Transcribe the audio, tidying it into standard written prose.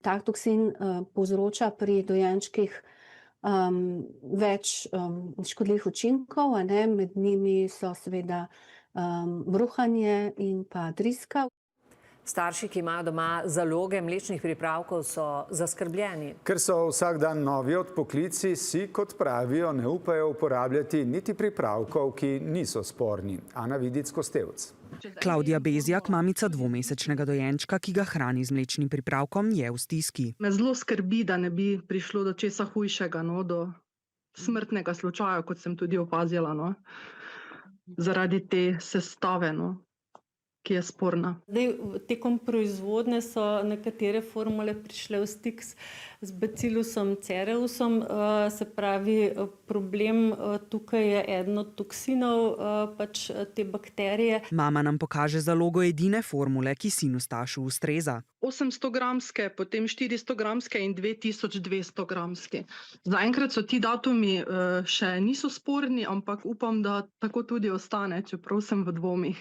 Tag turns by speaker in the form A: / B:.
A: Tak toksin povzroča pri dojenčkih več škodljivih učinkov, a ne, med njimi so seveda bruhanje in pa driska.
B: Starši, ki imajo doma zaloge mlečnih pripravkov, so zaskrbljeni.
C: Ker so vsak dan novi odpoklici, si, kot pravijo, ne upajo uporabljati niti pripravkov, ki niso sporni. Ana Vidic-Kostevc.
D: Klavdija Bezjak, mamica dvomesečnega dojenčka, ki ga hrani z mlečnim pripravkom, je v stiski.
E: Me zelo skrbi, da ne bi prišlo do česa hujšega, do smrtnega slučaja, kot sem tudi opazila, zaradi te sestave, ki je sporna.
F: Tekom proizvodnje so nekatere formule prišle v stik z Bacilusom cereusom, se pravi, problem tukaj je eden od toksinov, pač te bakterije.
D: Mama nam pokaže zalogo edine formule, ki sinu Stašu ustreza.
E: 800-gramske, potem 400-gramske in 2200-gramske. Zaenkrat so ti datumi še niso sporni, ampak upam, da tako tudi ostane, čeprav sem v dvomih.